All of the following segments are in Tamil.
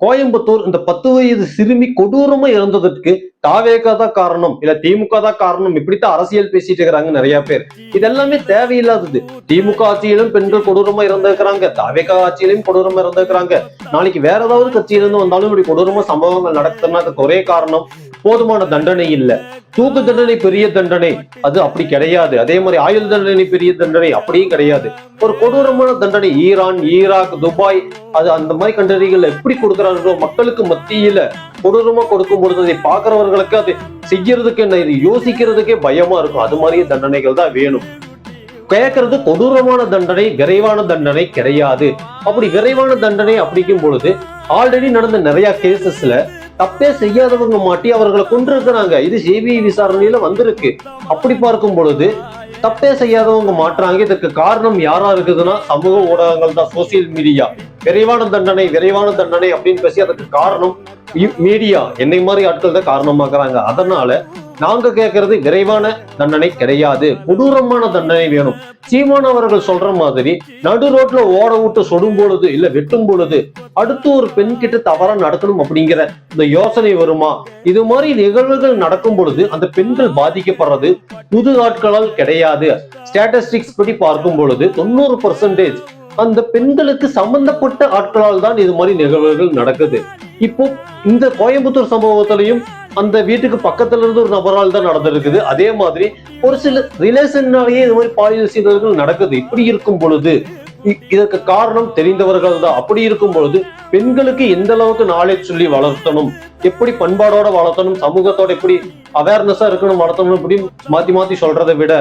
கோயம்புத்தூர் இந்த 10 வயது சிறுமி கொடூரமா இறந்ததற்கு தாவேகா தான் காரணம், இல்ல திமுக தான் காரணம், இப்படித்தான் அரசியல் பேசிட்டு இருக்கிறாங்க நிறைய பேர். இதெல்லாமே தேவையில்லாதது. திமுக ஆட்சியிலும் பெண்கள் கொடூரமா இறந்திருக்கிறாங்க, தாவேகா ஆட்சியிலும் கொடூரமா இறந்திருக்கிறாங்க. நாளைக்கு வேற ஏதாவது கட்சியிலிருந்து வந்தாலும் இப்படி கொடூரமா சம்பவங்கள் நடக்குதுன்னா அதுக்கு ஒரே காரணம் போதுமான தண்டனை இல்ல. தூக்கு தண்டனை பெரிய தண்டனை அது அப்படி கிடையாது. அதே மாதிரி ஆயுள் தண்டனை பெரிய தண்டனை அப்படியும் கிடையாது. ஒரு கொடூரமான தண்டனை ஈரான், ஈராக், துபாய் அது அந்த மாதிரி கண்டறிகள் எப்படி கொடுக்குறாங்களோ மக்களுக்கு மத்தியில கொடூரமா கொடுக்கும் பொழுது அதை பாக்குறவர்களுக்கு அது செய்யறதுக்கு என்ன, இது யோசிக்கிறதுக்கே பயமா இருக்கும். அது மாதிரியே தண்டனைகள் தான் வேணும். கேட்கறது கொடூரமான தண்டனை, விரைவான தண்டனை கிடையாது. அப்படி விரைவான தண்டனை அப்படிங்கும் பொழுது ஆல்ரெடி நடந்த நிறைய கேசஸ்ல தப்பே செய்யாதவங்க மாட்டி அவர்களை கொண்டிருக்கிறாங்க. இது சிபிஐ விசாரணையில வந்திருக்கு. அப்படி பார்க்கும் பொழுது தப்பே செய்யாதவங்க மாட்டுறாங்க. இதுக்கு காரணம் யாரா இருக்குதுன்னா சமூக ஊடகங்கள் தான், சோசியல் மீடியா. விரைவான தண்டனை அப்படின்னு பேசி அதுக்கு காரணம் மீடியா, என்னை மாதிரி ஆட்கள் தான் காரணமாக்குறாங்க. அதனால நாங்க கேட்கறது விரைவான தண்டனை கிடையாது, கொடூரமான தண்டனை வேணும். சீமான் அவர்கள் சொல்ற மாதிரி நடு ரோட்ல ஓட விட்டு சொடும் பொழுது இல்ல வெட்டும் பொழுது அடுத்து ஒரு பெண் கிட்ட தவறா நடக்கணும் அப்படிங்கிற இந்த யோசனை வருமா? இது மாதிரி நிகழ்வுகள் நடக்கும் பொழுது அந்த பெண்கள் பாதிக்கப்படுறது புது ஆட்களால் கிடையாது. ஸ்டாட்டிஸ்டிக்ஸ் படி பார்க்கும் பொழுது 90% அந்த பெண்களுக்கு சம்பந்தப்பட்ட ஆட்களால் தான் இது மாதிரி நிகழ்வுகள் நடக்குது. இப்போ இந்த கோயம்புத்தூர் சம்பவத்திலையும் அந்த வீட்டுக்கு பக்கத்துல இருந்து ஒரு நபரால் தான் நடந்திருக்குது. அதே மாதிரி ஒரு சில ரிலேஷன்னாலேயே இது மாதிரி பாலியல் சீண்டல்கள் நடக்குது. இப்படி இருக்கும் பொழுது இதற்கு காரணம் தெரிந்தவர்கள் தான். அப்படி இருக்கும் பொழுது பெண்களுக்கு எந்த அளவுக்கு நாலேஜ் சொல்லி வளர்த்தணும், எப்படி பண்பாடோட வளர்த்தணும், சமூகத்தோட எப்படி அவேர்னஸா இருக்கணும் வளர்த்தணும், இப்படி மாத்தி மாத்தி சொல்றதை விட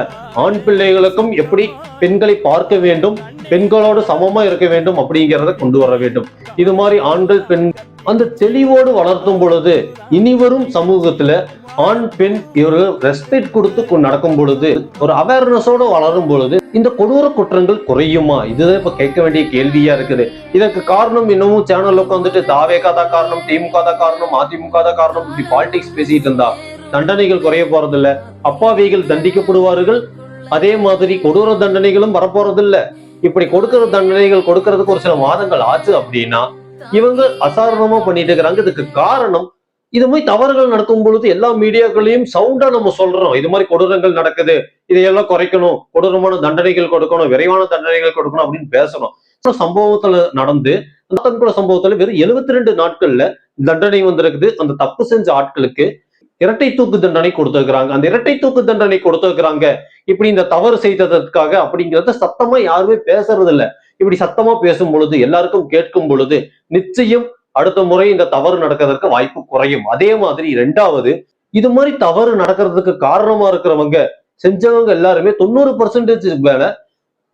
ஆண் பிள்ளைகளுக்கும் எப்படி பெண்களை பார்க்க வேண்டும், பெண்களோடு சமமா இருக்க வேண்டும் அப்படிங்கிறத கொண்டு வர வேண்டும். இது மாதிரி ஆண்கள் பெண் அந்த தெளிவோடு வளர்த்தும் பொழுது இனி வரும் சமூகத்துல ஆண் பெண் இவர்கள் ரெஸ்பெக்ட் கொடுத்து நடக்கும் பொழுது ஒரு அவேர்னஸோட வளரும் பொழுது இந்த கொடூர குற்றங்கள் குறையுமா? இதுதான் இப்ப கேட்க வேண்டிய கேள்வியா இருக்குது. இதற்கு காரணம் இன்னமும் சேனல்ல உட்காந்துட்டு தாவேகா தான் காரணம், திமுக தான் காரணம், அதிமுக தான் காரணம், இப்படி பாலிடிக்ஸ் பேசிட்டு இருந்தா தண்டனைகள் குறைய போறதில்ல. அப்பாவிகள் தண்டிக்கப்படுவார்கள். அதே மாதிரி கொடூர தண்டனைகளும் வரப்போறதில்ல. இப்படி கொடுக்கிற தண்டனைகள் கொடுக்கறதுக்கு ஒரு சில மாதங்கள் ஆச்சு அப்படின்னா இவங்க அசாரணமா பண்ணிட்டு இருக்கிறாங்க. இதுக்கு காரணம் இது மாதிரி தவறுகள் நடக்கும் பொழுது எல்லா மீடியாக்களையும் சவுண்டா நம்ம சொல்றோம், இது மாதிரி கொடூரங்கள் நடக்குது, இதையெல்லாம் குறைக்கணும், கொடூரமான தண்டனைகள் கொடுக்கணும், விரைவான தண்டனைகள் கொடுக்கணும் அப்படின்னு பேசணும். சம்பவத்துல நடந்து அந்த சம்பவத்துல வெறும் 72 நாட்கள்ல தண்டனை வந்திருக்குது. அந்த தப்பு செஞ்ச ஆட்களுக்கு இரட்டை தூக்கு தண்டனை கொடுத்திருக்கிறாங்க. அந்த இரட்டை தூக்கு தண்டனை கொடுத்திருக்கிறாங்க இப்படி இந்த தவறு செய்ததற்காக அப்படிங்கிறத சத்தமா யாருமே பேசுறது இல்ல. இப்படி சத்தமா பேசும் பொழுது எல்லாருக்கும் கேட்கும் பொழுது நிச்சயம் அடுத்த முறை இந்த தவறு நடக்கிறதுக்கு வாய்ப்பு குறையும். அதே மாதிரி 2வது இது மாதிரி தவறு நடக்கிறதுக்கு காரணமா இருக்கிறவங்க செஞ்சவங்க எல்லாருமே 90% மேல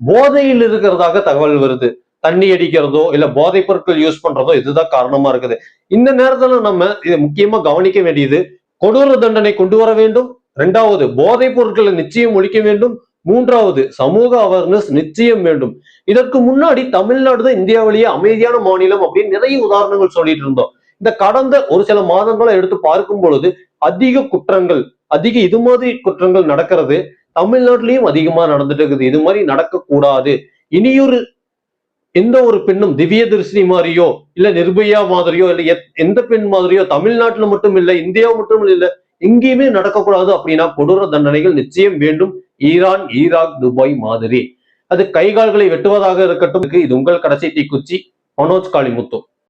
போதையில் இருக்கிறதாக தகவல் வருது. தண்ணி அடிக்கிறதோ இல்ல போதைப் பொருட்கள் யூஸ் பண்றதோ இதுதான் காரணமா இருக்குது. இந்த நேரத்துல நம்ம இதை முக்கியமா கவனிக்க வேண்டியது, கொடூர தண்டனை கொண்டு வர வேண்டும். 2வது போதைப் பொருட்களை நிச்சயம் ஒழிக்க வேண்டும். 3வது சமூக அவேர்னஸ் நிச்சயம் வேண்டும். இதற்கு முன்னாடி தமிழ்நாடு தான் இந்தியாவிலேயே அமைதியான மாநிலம் அப்படின்னு நிறைய உதாரணங்கள் சொல்லிட்டு இருந்தோம். இந்த கடந்த ஒரு சில மாதங்களை எடுத்து பார்க்கும் பொழுது அதிக குற்றங்கள், அதிக இது மாதிரி குற்றங்கள் நடக்கிறது தமிழ்நாட்டிலையும் அதிகமா நடந்துட்டு இருக்குது. இது மாதிரி நடக்க கூடாது. இனியொரு எந்த ஒரு பெண்ணும் திவ்ய தரிசினி மாதிரியோ இல்ல நிர்பயா மாதிரியோ இல்ல எந்த பெண் மாதிரியோ தமிழ்நாட்டுல மட்டும் இல்ல, இந்தியா மட்டும் இல்ல, எங்கேயுமே நடக்கக்கூடாது அப்படின்னா கொடூர தண்டனைகள் நிச்சயம் வேண்டும். ஈரான், ஈராக், துபாய் மாதிரி அது கைகால்களை வெட்டுவதாக இருக்கட்டும். இது உங்கள் கடைசி தீக்குச்சி மனோஜ் காளிமுத்து.